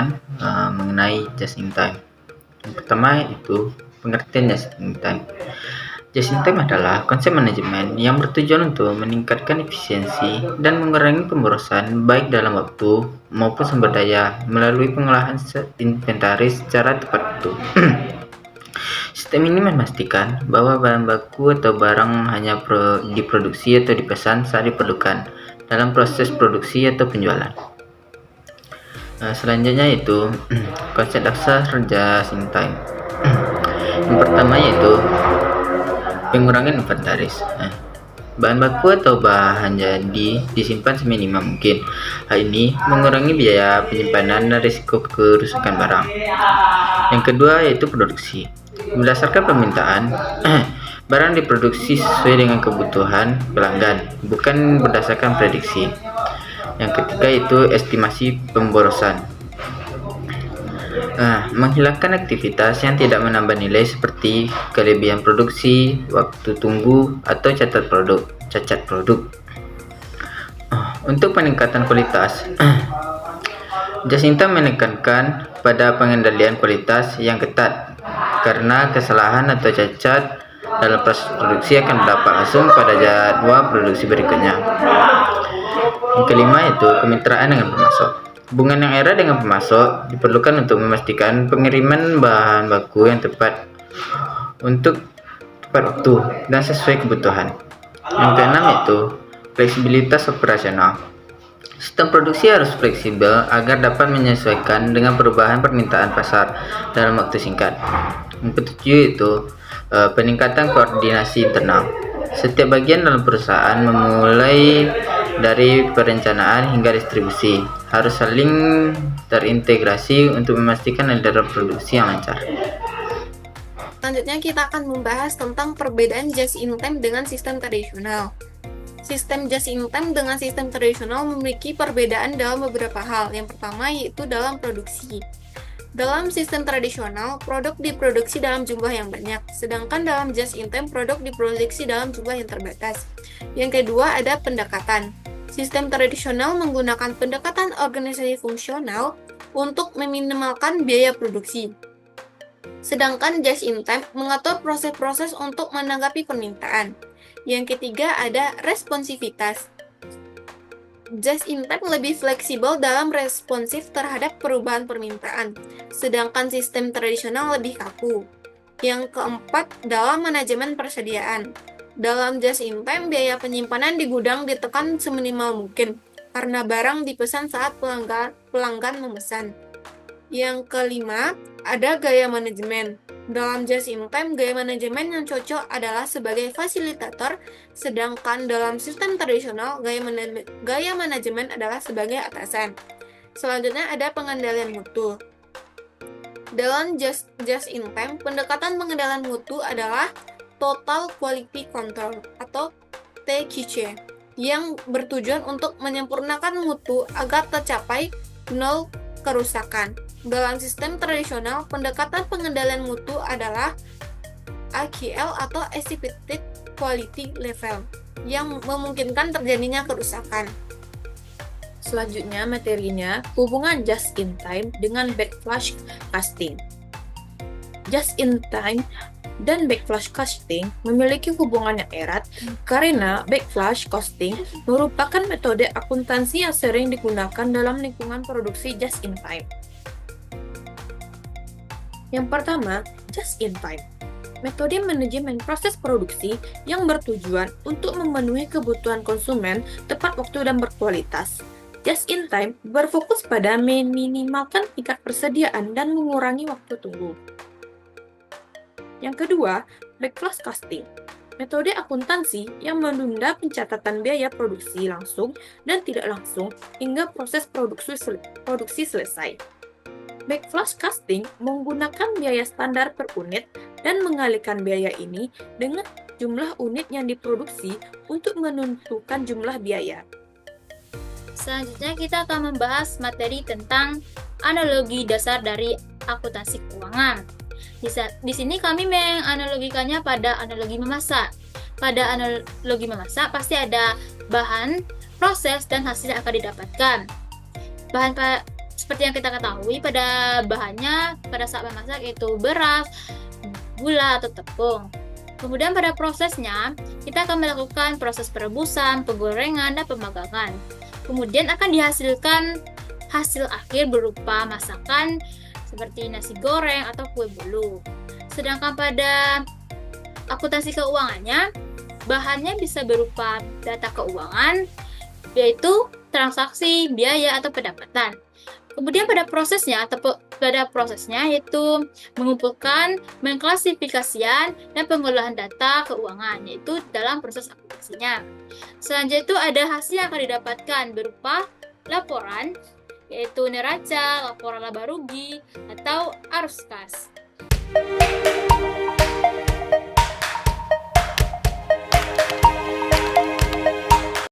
menjelaskan mengenai just in time. Yang pertama itu pengertian just in time. Just in time adalah konsep manajemen yang bertujuan untuk meningkatkan efisiensi dan mengurangi pemborosan baik dalam waktu maupun sumber daya melalui pengolahan inventaris secara tepat waktu. Sistem ini memastikan bahwa bahan baku atau barang hanya diproduksi atau dipesan saat diperlukan dalam proses produksi atau penjualan. Selanjutnya itu konsep dasar just in time. Yang pertama yaitu pengurangan inventaris. Bahan baku atau bahan jadi disimpan seminimal mungkin. Hal ini mengurangi biaya penyimpanan dan risiko kerusakan barang. Yang kedua yaitu produksi. Berdasarkan permintaan, barang diproduksi sesuai dengan kebutuhan pelanggan, bukan berdasarkan prediksi. Yang ketiga yaitu estimasi pemborosan. Menghilangkan aktivitas yang tidak menambah nilai seperti kelebihan produksi, waktu tunggu, atau cacat produk. Untuk peningkatan kualitas, just in time menekankan pada pengendalian kualitas yang ketat karena kesalahan atau cacat dalam proses produksi akan berdampak langsung pada jadwal produksi berikutnya. Yang kelima yaitu kemitraan dengan pemasok. Hubungan yang erat dengan pemasok diperlukan untuk memastikan pengiriman bahan baku yang tepat waktu dan sesuai kebutuhan. Yang keenam yaitu fleksibilitas operasional. Sistem produksi harus fleksibel agar dapat menyesuaikan dengan perubahan permintaan pasar dalam waktu singkat. Yang ketujuh yaitu peningkatan koordinasi internal. Setiap bagian dalam perusahaan memulai dari perencanaan hingga distribusi harus saling terintegrasi untuk memastikan ada produksi yang lancar. Selanjutnya kita akan membahas tentang perbedaan just in time dengan sistem tradisional. Sistem just in time dengan sistem tradisional memiliki perbedaan dalam beberapa hal. Yang pertama yaitu dalam produksi. Dalam sistem tradisional, produk diproduksi dalam jumlah yang banyak, sedangkan dalam just in time, produk diproduksi dalam jumlah yang terbatas. Yang kedua ada pendekatan. Sistem tradisional menggunakan pendekatan organisasi fungsional untuk meminimalkan biaya produksi. Sedangkan just in time mengatur proses-proses untuk menanggapi permintaan. Yang ketiga ada responsivitas. Just in time lebih fleksibel dalam responsif terhadap perubahan permintaan, sedangkan sistem tradisional lebih kaku. Yang keempat, dalam manajemen persediaan. Dalam just in time, biaya penyimpanan di gudang ditekan seminimal mungkin, karena barang dipesan saat pelanggan memesan. Yang kelima, ada gaya manajemen. Dalam just in time, gaya manajemen yang cocok adalah sebagai fasilitator, sedangkan dalam sistem tradisional, gaya manajemen adalah sebagai atasan. Selanjutnya ada pengendalian mutu. Dalam just in time, pendekatan pengendalian mutu adalah Total Quality Control atau TQC yang bertujuan untuk menyempurnakan mutu agar tercapai nol kerusakan. Dalam sistem tradisional, pendekatan pengendalian mutu adalah AQL atau Estimated Quality Level yang memungkinkan terjadinya kerusakan. Selanjutnya materinya, hubungan just in time dengan backflash casting. Just in time dan backflash casting memiliki hubungan yang erat karena backflash casting merupakan metode akuntansi yang sering digunakan dalam lingkungan produksi just in time. Yang pertama, just in time. Metode manajemen proses produksi yang bertujuan untuk memenuhi kebutuhan konsumen tepat waktu dan berkualitas. Just in time berfokus pada meminimalkan tingkat persediaan dan mengurangi waktu tunggu. Yang kedua, backflash casting. Metode akuntansi yang menunda pencatatan biaya produksi langsung dan tidak langsung hingga proses produksi selesai. Backflash casting menggunakan biaya standar per unit dan mengalihkan biaya ini dengan jumlah unit yang diproduksi untuk menentukan jumlah biaya. Selanjutnya kita akan membahas materi tentang analogi dasar dari akuntansi keuangan. Di sini kami menganalogikannya pada analogi memasak. Pada analogi memasak pasti ada bahan, proses, dan hasil yang akan didapatkan. seperti yang kita ketahui pada bahannya pada saat memasak yaitu beras, gula atau tepung. Kemudian pada prosesnya, kita akan melakukan proses perebusan, penggorengan, dan pemanggangan. Kemudian akan dihasilkan hasil akhir berupa masakan seperti nasi goreng atau kue bolu. Sedangkan pada akuntansi keuangannya, bahannya bisa berupa data keuangan, yaitu transaksi, biaya, atau pendapatan. Kemudian pada prosesnya yaitu mengumpulkan, mengklasifikasian, dan pengolahan data keuangan, yaitu dalam proses akuntansinya. Selanjutnya itu ada hasil yang akan didapatkan berupa laporan, yaitu neraca, laporan laba rugi, atau arus kas.